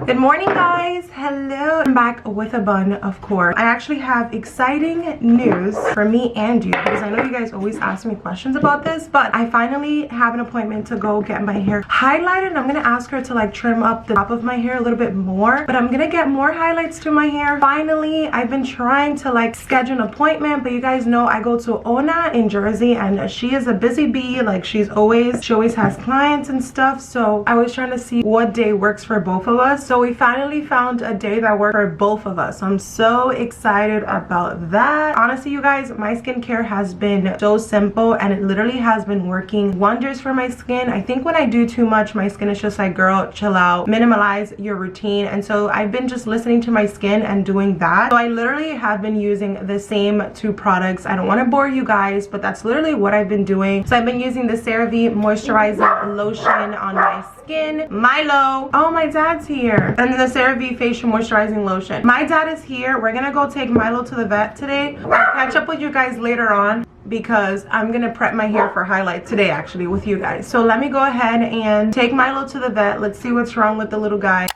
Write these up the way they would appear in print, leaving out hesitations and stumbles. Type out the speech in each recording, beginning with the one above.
Good morning, guys. Hello. I'm back with a bun, of course. I actually have exciting news for me and you because I know you guys always ask me questions about this, but I finally have an appointment to go get my hair highlighted, and I'm gonna ask her to like trim up the top of my hair a little bit more, but I'm gonna get more highlights to my hair. Finally, I've been trying to like schedule an appointment, but you guys know I go to Ona in Jersey, and she is a busy bee. Like she always has clients and stuff, so I was trying to see what day works for both of us. So we finally found a day that worked for both of us. So I'm so excited about that. Honestly, you guys, my skincare has been so simple and it literally has been working wonders for my skin. I think when I do too much, my skin is just like, girl, chill out, minimalize your routine. And so I've been just listening to my skin and doing that. So I literally have been using the same two products. I don't want to bore you guys, but that's literally what I've been doing. So I've been using the CeraVe moisturizing lotion on my skin, Milo. Oh, my dad's here. And the CeraVe facial moisturizing lotion. My dad is here. We're gonna go take Milo to the vet today. I'll catch up with you guys later on because I'm gonna prep my hair for highlight today actually with you guys. So let me go ahead and take Milo to the vet. Let's see what's wrong with the little guy.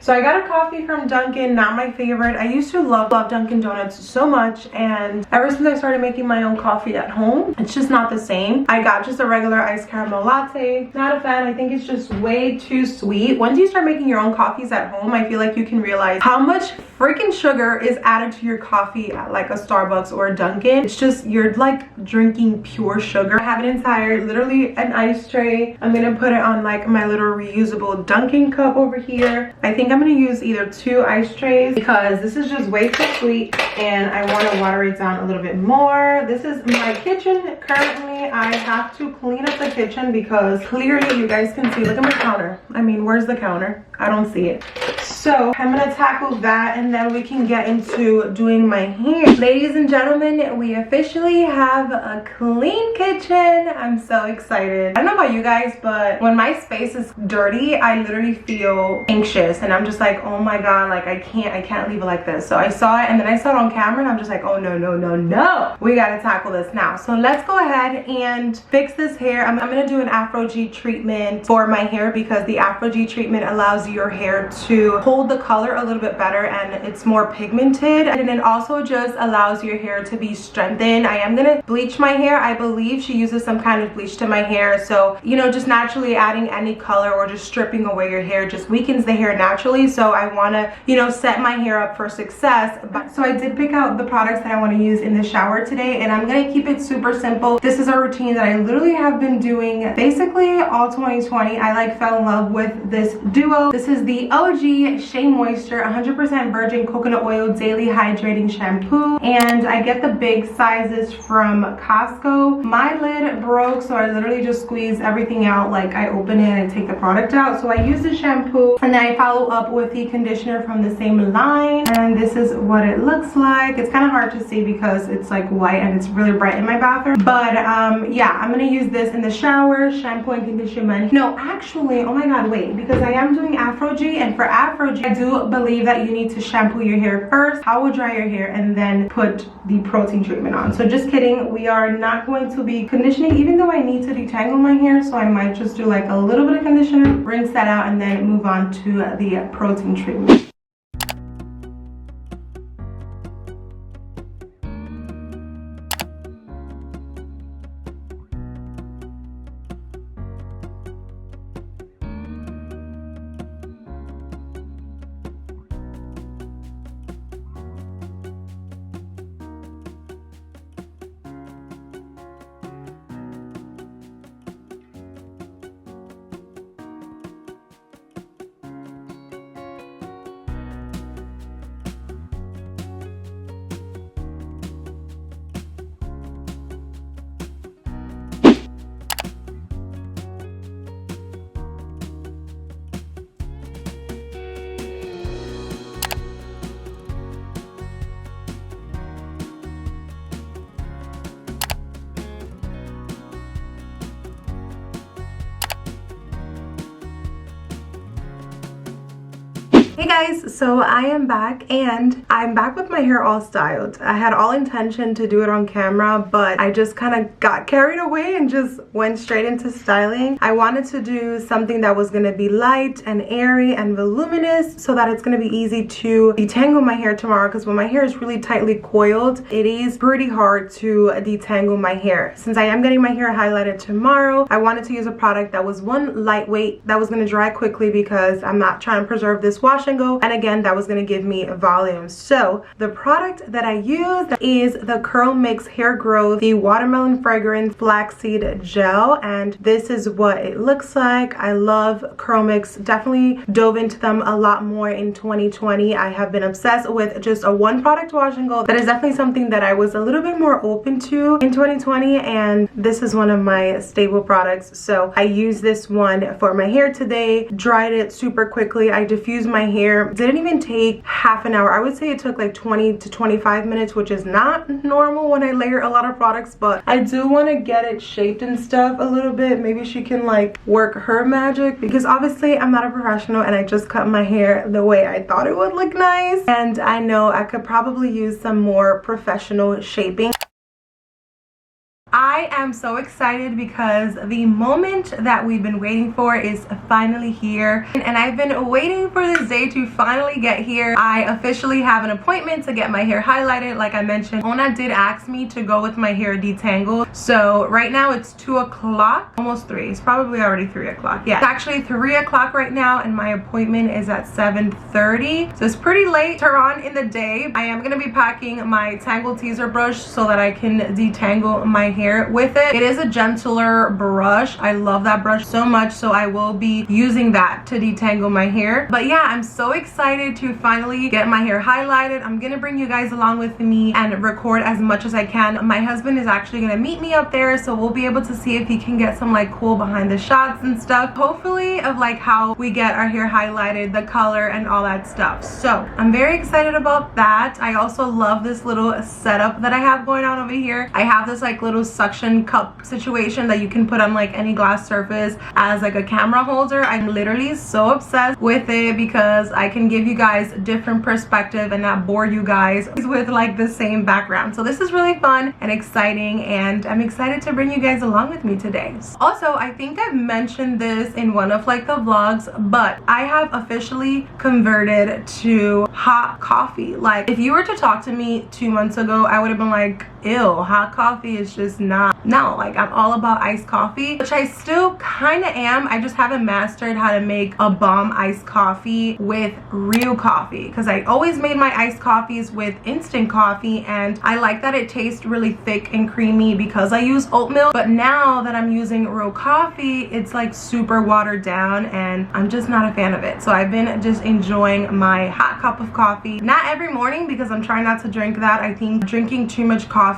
So I got a coffee from Dunkin', not my favorite. I used to love Dunkin' Donuts so much, and ever since I started making my own coffee at home, it's just not the same. I got just a regular iced caramel latte. Not a fan. I think it's just way too sweet. Once you start making your own coffees at home, I feel like you can realize how much freaking sugar is added to your coffee at like a Starbucks or a Dunkin'. It's just, you're like drinking pure sugar. I have an entire, literally an ice tray. I'm gonna put it on like my little reusable Dunkin' cup over here. I think I'm gonna use either 2 ice trays because this is just way too sweet and I want to water it down a little bit more. This is my kitchen. Currently I have to clean up the kitchen because clearly you guys can see, look at my counter. I mean, where's the counter? I don't see it. So I'm gonna tackle that and then we can get into doing my hair. Ladies and gentlemen, we officially have a clean kitchen. I'm so excited. I don't know about you guys, but when my space is dirty, I literally feel anxious and I'm just like, oh my god, like I can't leave it like this. So I saw it and then I saw it on camera and I'm just like, oh no, we gotta tackle this now. So let's go ahead and fix this hair. I'm gonna do an Afro G treatment for my hair because the Afro G treatment allows your hair to hold the color a little bit better and it's more pigmented, and it also just allows your hair to be strengthened. I am gonna bleach my hair. I believe she uses some kind of bleach to my hair, so you know, just naturally adding any color or just stripping away your hair just weakens the hair naturally. So I want to, you know, set my hair up for success. But so I did pick out the products that I want to use in the shower today, and I'm gonna keep it super simple. This is a routine that I literally have been doing basically all 2020. I like fell in love with this duo. This is the OG Shea Moisture 100% virgin coconut oil daily hydrating shampoo, and I get the big sizes from Costco. My lid broke, so I literally just squeeze everything out. Like I open it and take the product out. So I use the shampoo and then I follow up with the conditioner from the same line, and this is what it looks like. It's kind of hard to see because it's like white and it's really bright in my bathroom, but yeah, I'm gonna use this in the shower, shampoo and conditioner. No, actually, oh my god, wait, because I am doing Afro G, and for Afro G I do believe that you need to shampoo your hair first, towel dry your hair, and then put the protein treatment on. So just kidding, we are not going to be conditioning, even though I need to detangle my hair, so I might just do like a little bit of conditioner, rinse that out, and then move on to the protein treatment. Hey guys, so I am back and I'm back with my hair all styled. I had all intention to do it on camera, but I just kind of got carried away and just went straight into styling. I wanted to do something that was going to be light and airy and voluminous so that it's going to be easy to detangle my hair tomorrow, because when my hair is really tightly coiled, it is pretty hard to detangle my hair. Since I am getting my hair highlighted tomorrow, I wanted to use a product that was one, lightweight, that was going to dry quickly because I'm not trying to preserve this wash and go, and again that was going to give me volume. So the product that I used is the Curl Mix Hair Growth, the Watermelon Fragrance Flaxseed Gel, and this is what it looks like. I love Curl Mix, definitely dove into them a lot more in 2020. I have been obsessed with just a one product wash and go. That is definitely something that I was a little bit more open to in 2020, and this is one of my staple products. So I used this one for my hair today, dried it super quickly. I diffused my hair, didn't even take half an hour. I would say it took like 20 to 25 minutes, which is not normal when I layer a lot of products, but I do want to get it shaped and stuff a little bit. Maybe she can like work her magic, because obviously I'm not a professional and I just cut my hair the way I thought it would look nice, and I know I could probably use some more professional shaping. I am so excited because the moment that we've been waiting for is finally here, and I've been waiting for this day to finally get here. I officially have an appointment to get my hair highlighted. Like I mentioned, Ona did ask me to go with my hair detangled. So right now it's 2 o'clock, almost 3. It's probably already 3 o'clock. Yeah, it's actually 3 o'clock right now, and my appointment is at 7:30. So it's pretty later on in the day. I am going to be packing my Tangle Teaser brush so that I can detangle my hair with it. It is a gentler brush. I love that brush so much, so I will be using that to detangle my hair. But yeah, I'm so excited to finally get my hair highlighted. I'm gonna bring you guys along with me and record as much as I can. My husband is actually gonna meet me up there, so we'll be able to see if he can get some like cool behind the shots and stuff, hopefully, of like how we get our hair highlighted, the color and all that stuff. So I'm very excited about that. I also love this little setup that I have going on over here. I have this like little suction cup situation that you can put on like any glass surface as like a camera holder. I'm literally so obsessed with it because I can give you guys different perspective and not bore you guys with like the same background. So this is really fun and exciting, and I'm excited to bring you guys along with me today. Also, I think I've mentioned this in one of like the vlogs, but I have officially converted to hot coffee. Like if you were to talk to me 2 months ago, I would have been like, ew, hot coffee is just not. No, like I'm all about iced coffee, which I still kind of am. I just haven't mastered how to make a bomb iced coffee with real coffee, because I always made my iced coffees with instant coffee, and I like that it tastes really thick and creamy because I use oat milk. But now that I'm using real coffee, it's like super watered down, and I'm just not a fan of it. So I've been just enjoying my hot cup of coffee, not every morning because I'm trying not to drink that. I think drinking too much coffee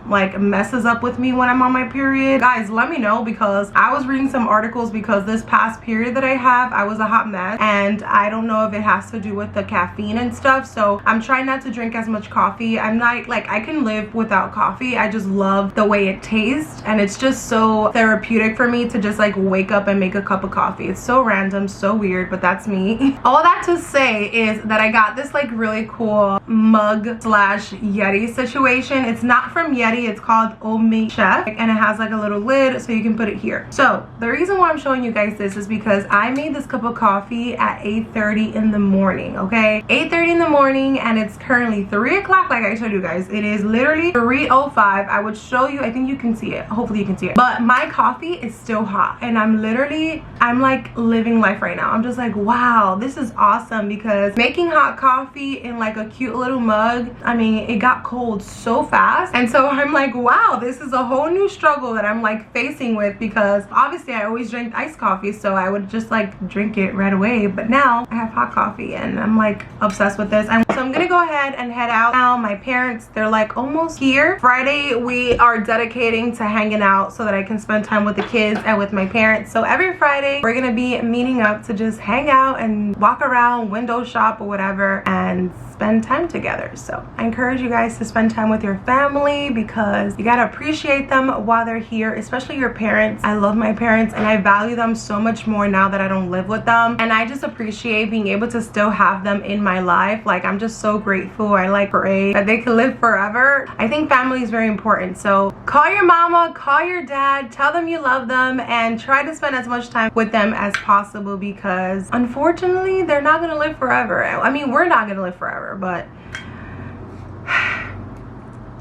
like messes up with me when I'm on my period. Guys, let me know, because I was reading some articles because this past period that I have, I was a hot mess, and I don't know if it has to do with the caffeine and stuff. So I'm trying not to drink as much coffee. I'm not like, I can live without coffee. I just love the way it tastes, and it's just so therapeutic for me to just like wake up and make a cup of coffee. It's so random, so weird, but that's me. All that to say is that I got this like really cool mug slash Yeti situation. It's not from Yeti. It's called Omi Chef, and it has like a little lid so you can put it here. So the reason why I'm showing you guys this is because I made this cup of coffee at 8:30 in the morning. Okay, 8:30 in the morning, and it's currently 3 o'clock. Like I told you guys, it is literally 3:05. I would show you, I think you can see it, hopefully you can see it, but my coffee is still hot, and I'm like living life right now. I'm just like, wow, this is awesome, because making hot coffee in like a cute little mug, I mean, it got cold so fast, and so I'm like, wow, this is a whole new struggle that I'm like facing with, because obviously I always drank iced coffee, so I would just like drink it right away, but now I have hot coffee and I'm like obsessed with this. So I'm gonna go ahead and head out now. My parents, they're like almost here. Friday we are dedicating to hanging out so that I can spend time with the kids and with my parents. So every Friday we're gonna be meeting up to just hang out and walk around, window shop or whatever, and spend time together. So I encourage you guys to spend time with your family because you gotta appreciate them while they're here, especially your parents. I love my parents and I value them so much more now that I don't live with them, and I just appreciate being able to still have them in my life. Like, I'm just so grateful. I like pray that they can live forever. I think family is very important. So call your mama, call your dad, tell them you love them, and try to spend as much time with them as possible because unfortunately they're not gonna live forever. I mean, we're not gonna live forever, but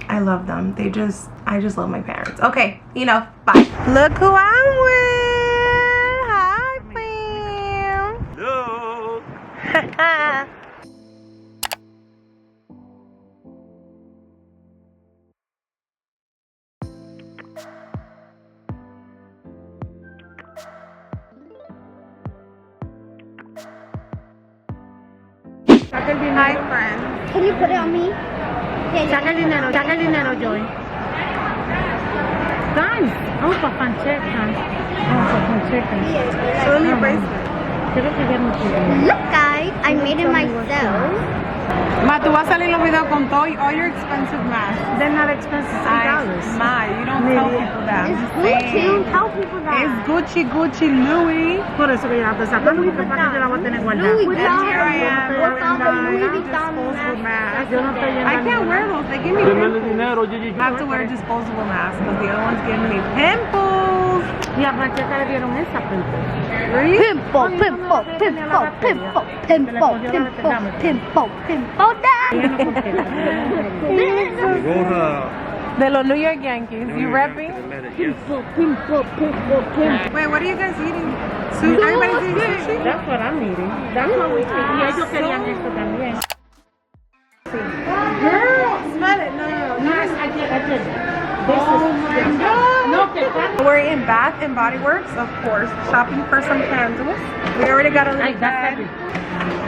I love them. I just love my parents. Okay, enough. Bye. Look who I'm with. Hi, fam. Hello. Hi, friend. Can you put it on me? Saca el dinero, Joy. Guys, vamos para Fancheca. Vamos para Fancheca. Show me your bracelet. Quiero que vean mi Look, guys, I made it myself. Ma, tú vas a salir en los videos con all your expensive masks. They're not expensive, $3. Ma, you don't tell people that. It's Gucci. Tell people that. It's Gucci, Louis. Por eso que yo la estoy sacando, porque para que yo la voy a tener guardada. Louis And here I am What's all the wearing Louis the Vuitton disposable mask. Yo no estoy yendo I a can't ningún wear those. They give me pimples. I have to wear disposable masks because the other one's giving me pimples. Y a Fancheca le dieron esa pinta. Really? Pimple, pimple, pimple, pimple, pimple, pimple, pimple, pimple, De los New York Yankees. You repping? pimple, pimple, pimple, pimple. Wait, what are you guys eating? Sushi? Everybody's eating sushi? That's what I'm eating. That's what we eat. Y ellos querían esto también. Girl, smell it. No. No, I did. Oh my God. No, que está. We're in Bath and Body Works, of course, shopping for some candles. We already got a little bag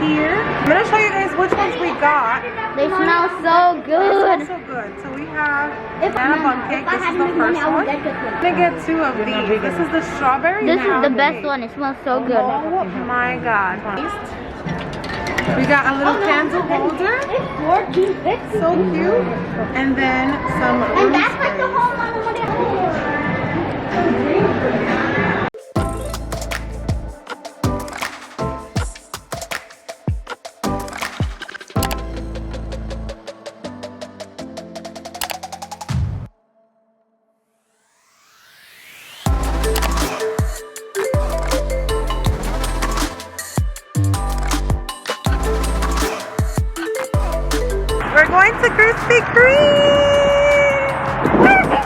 here. I'm gonna show you guys which ones we got. They smell so They good. smell so good. So we have If banana bun cake. This is the first one. I'm gonna get two of these. This is the strawberry. This is the pound best cake. one. It smells so good. Oh my God. We got a little candle holder. It's So cute. And then some And room that's like the sprays. whole one. We're going to Krispy Kreme! Woohoo!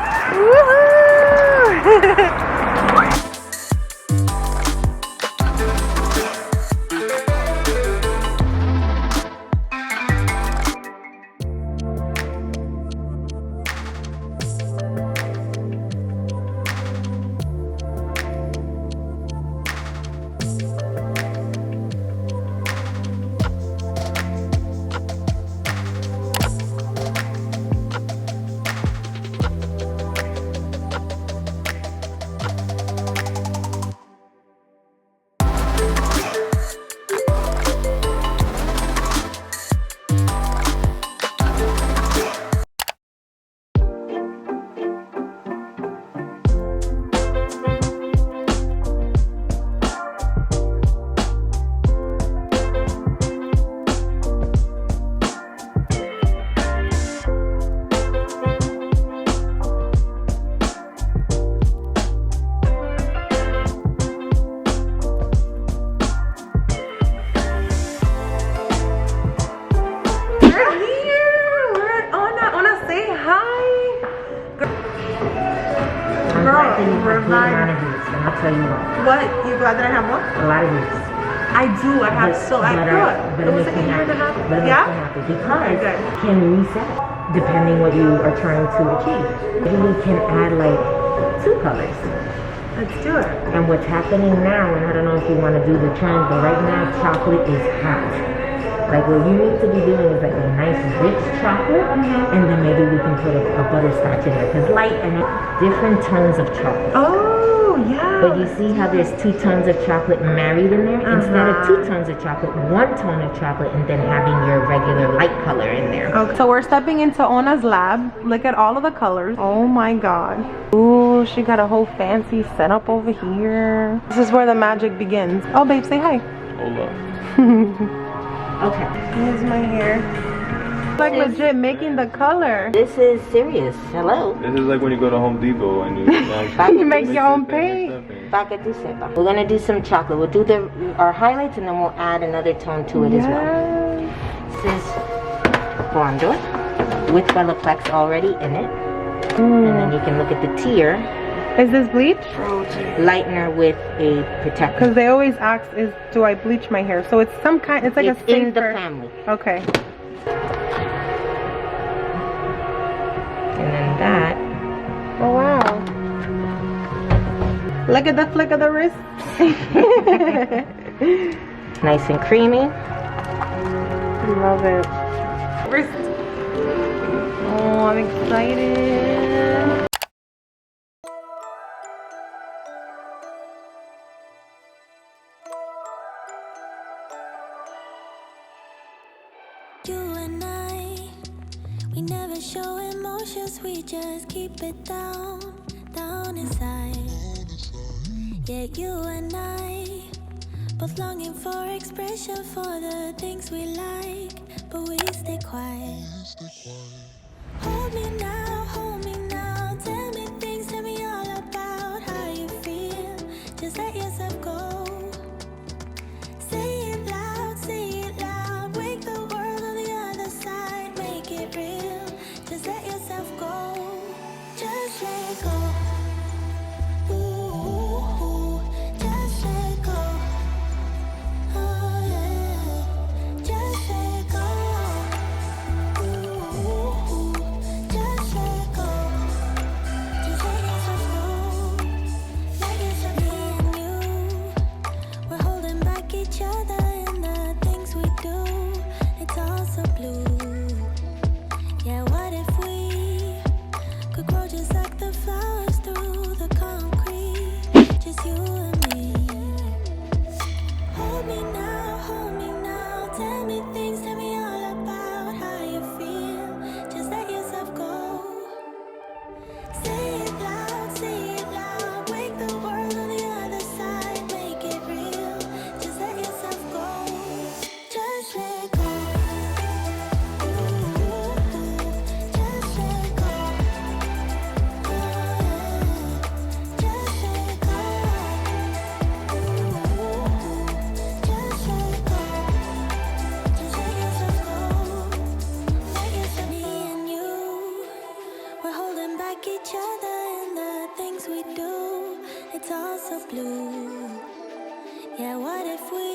I'll tell you what. What? You glad that I have one? A lot of these. I do. I have so. I good. But It was like a year and a half. Yeah. Because Okay. can reset depending what you are trying to achieve. Maybe we can add like 2 colors. Let's do it. And what's happening now, and I don't know if you want to do the trend, but right now chocolate is hot. Like what you need to be doing is like a nice rich chocolate, and then maybe we can put a butterscotch in there. Because light and different tones of chocolate. Oh. Oh, yeah. But you see how there's 2 tones of chocolate married in there? Instead of 2 tones of chocolate, 1 tone of chocolate, and then having your regular light color in there. Okay, so we're stepping into Ona's lab. Look at all of the colors. Oh my god. Ooh, she got a whole fancy setup over here. This is where the magic begins. Oh, babe, say hi. Hola. Okay. Here's my hair. Like legit making the color. This is serious. Hello. This is like when you go to Home Depot and you You make your own paint. We're gonna do some chocolate. We'll do our highlights and then we'll add another tone to it as well. This is Blondor with Veloplex already in it. And then you can look at the tier. Is this bleach? Lightener with a protector. Because they always ask, do I bleach my hair? So it's some kind, it's like a safer. in the family. Okay. And then that. Oh wow. Look at the flick of the wrist. Nice and creamy. Love it. Wrist. Oh, I'm excited. You and I, we never show emotions, we just keep it down inside. Yeah, you and I, both longing for expression for the things we like, but we stay quiet. Hold me now, tell me things, tell me all about how you feel. Just let yourself go. Say it loud, wake the world on the other side, make it real. Just let yourself go, just let go. Ooh, just let go. Oh yeah, just let go. Ooh, just let go. Just let yourself go. Let yourself be and you. We're holding back each other in the things we do. It's all so blue. Yeah, what if we could grow just like the flowers through the concrete? Just you and me. Hold me now, tell me things, tell me all about how you feel. Just let yourself go. Say it loud, wake the world on the other side, make it real. Just let yourself go, just let go. Ooh, just let go. Oh yeah, just let go. Ooh, just let go. Just let yourself go. Let yourself be and you. We're holding back each other in the things we do. It's all so blue. Yeah, what if we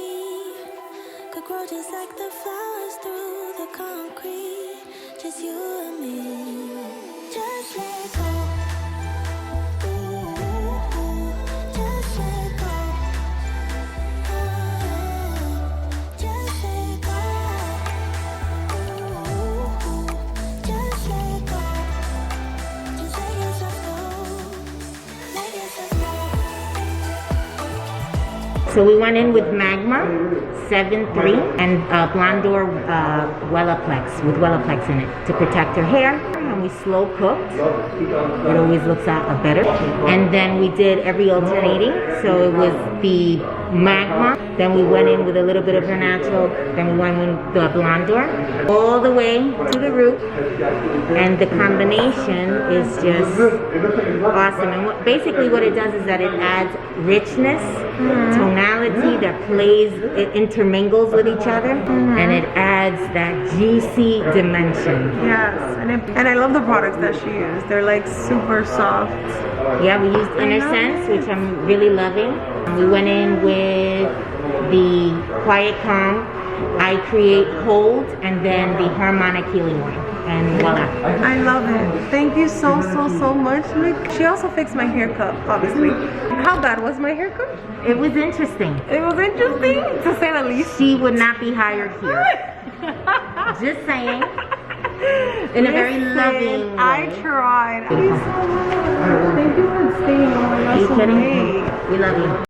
could grow just like the flowers through the concrete? Just you and me. Just let go. Ooh, just let go. Oh yeah, just let go. Ooh, just let go. Just let yourself go. Let yourself go. So we went in with Magma 7.3 and Blondor Veloplex with Veloplex in it to protect her hair. And we slow cooked. It always looks out better. And then we did every alternating. So it was the Magma, then we went in with a little bit of her natural, then we went in with the Blondor, all the way to the root. And the combination is just awesome. And basically what it does is that it adds richness, tonality that plays, it intermingles with each other, and it adds that juicy dimension. Yes, and I love the products that she used. They're like super soft. Yeah, we used Inner Sense, which I'm really loving. We went in with the Quiet Calm, I Create Hold, and then the Harmonic Healing Oil. And voila. I love it. Thank you so much, Nick. She also fixed my haircut, obviously. How bad was my haircut? It was interesting. It was interesting, to say the least. She would not be hired here. Just saying. In a very loving way. I tried. Thank Thank you for staying on us so late. We love you.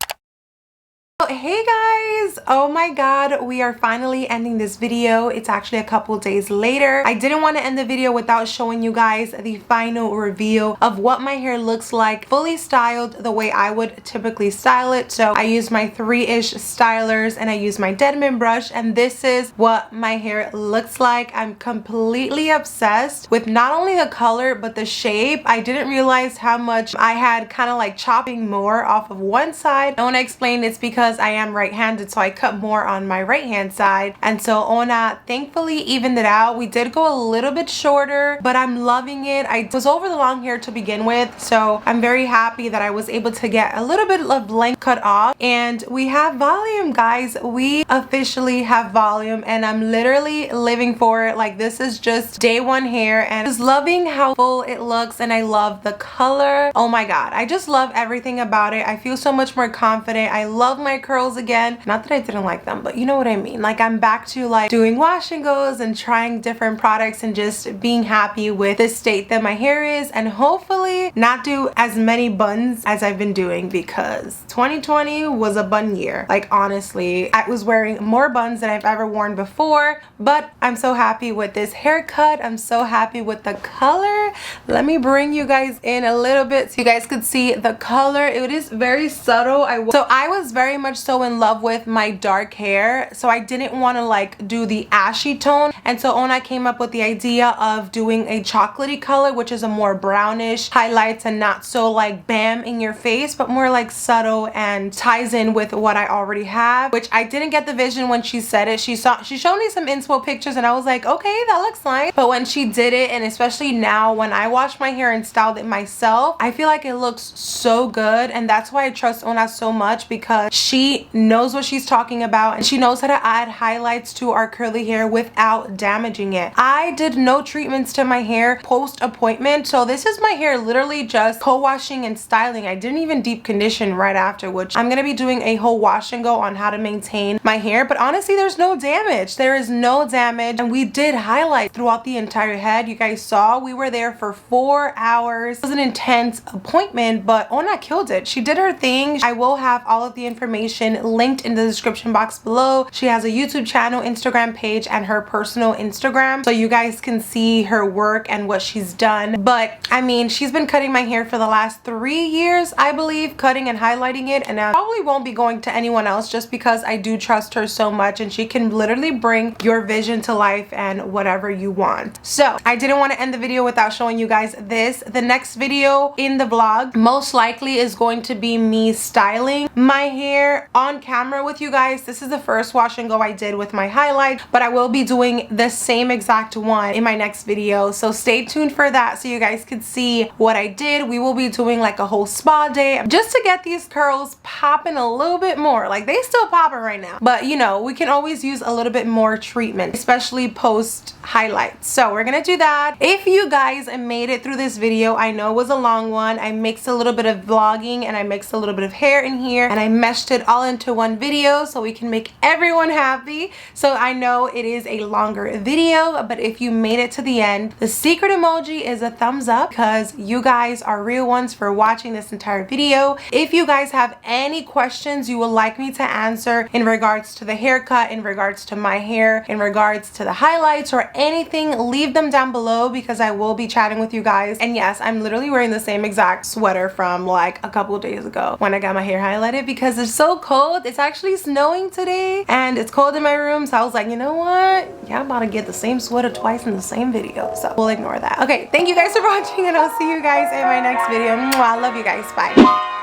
Hey guys, oh my god, we are finally ending this video. It's actually a couple days later. I didn't want to end the video without showing you guys the final reveal of what my hair looks like fully styled the way I would typically style it. So I used my 3-ish stylers and I used my Deadman brush, and this is what my hair looks like. I'm completely obsessed with not only the color but the shape. I didn't realize how much I had kind of like chopping more off of one side. I want to explain it's because I am right-handed, so I cut more on my right hand side, and so Ona thankfully evened it out. We did go a little bit shorter, but I'm loving it. I was over the long hair to begin with, so I'm very happy that I was able to get a little bit of length cut off. And we have volume, guys. We officially have volume, and I'm literally living for it. Like, this is just day one hair, and just loving how full it looks, and I love the color. Oh my god, I just love everything about it. I feel so much more confident. I love my curls again. Not that I didn't like them, but you know what I mean. Like, I'm back to like doing wash and goes and trying different products and just being happy with the state that my hair is, and hopefully not do as many buns as I've been doing, because 2020 was a bun year. Like, honestly, I was wearing more buns than I've ever worn before, but I'm so happy with this haircut. I'm so happy with the color. Let me bring you guys in a little bit so you guys could see the color. It is very subtle. I was very much so in love with my dark hair, so I didn't want to like do the ashy tone, and so Ona came up with the idea of doing a chocolatey color, which is a more brownish highlights and not so like bam in your face, but more like subtle and ties in with what I already have, which I didn't get the vision when she said it. She showed me some inspo pictures and I was like, okay, that looks nice, but when she did it, and especially now when I wash my hair and styled it myself, I feel like it looks so good. And that's why I trust Ona so much, because she knows what she's talking about and she knows how to add highlights to our curly hair without damaging it. I did no treatments to my hair post appointment, so this is my hair literally just co-washing and styling. I didn't even deep condition right after, which I'm gonna be doing a whole wash and go on how to maintain my hair. But honestly, there's no damage. There is no damage, and we did highlight throughout the entire head. You guys saw we were there for 4 hours. It was an intense appointment, but Ona killed it. She did her thing. I will have all of the information linked in the description box below. She has a YouTube channel, Instagram page, and her personal Instagram, so you guys can see her work and what she's done. But I mean, she's been cutting my hair for the last 3 years, I believe, cutting and highlighting it, and I probably won't be going to anyone else just because I do trust her so much, and she can literally bring your vision to life and whatever you want. So I didn't want to end the video without showing you guys this. The next video in the vlog most likely is going to be me styling my hair on camera with you guys. This is the first wash and go I did with my highlight, but I will be doing the same exact one in my next video, so stay tuned for that so you guys can see what I did. We will be doing like a whole spa day just to get these curls popping a little bit more. Like, they still popping right now, but you know, we can always use a little bit more treatment, especially post highlights. So we're gonna do that. If you guys made it through this video, I know it was a long one. I mixed a little bit of vlogging and I mixed a little bit of hair in here, and I meshed it all into one video so we can make everyone happy. So I know it is a longer video, but if you made it to the end, the secret emoji is a thumbs up, because you guys are real ones for watching this entire video. If you guys have any questions you would like me to answer in regards to the haircut, in regards to my hair, in regards to the highlights, or anything, leave them down below, because I will be chatting with you guys. And yes, I'm literally wearing the same exact sweater from like a couple days ago when I got my hair highlighted, because it's so cold. It's actually snowing today and it's cold in my room, so I was like, you know what, yeah, I'm about to get the same sweater twice in the same video, so we'll ignore that. Okay, thank you guys for watching, and I'll see you guys in my next video. Mwah, I love you guys. Bye.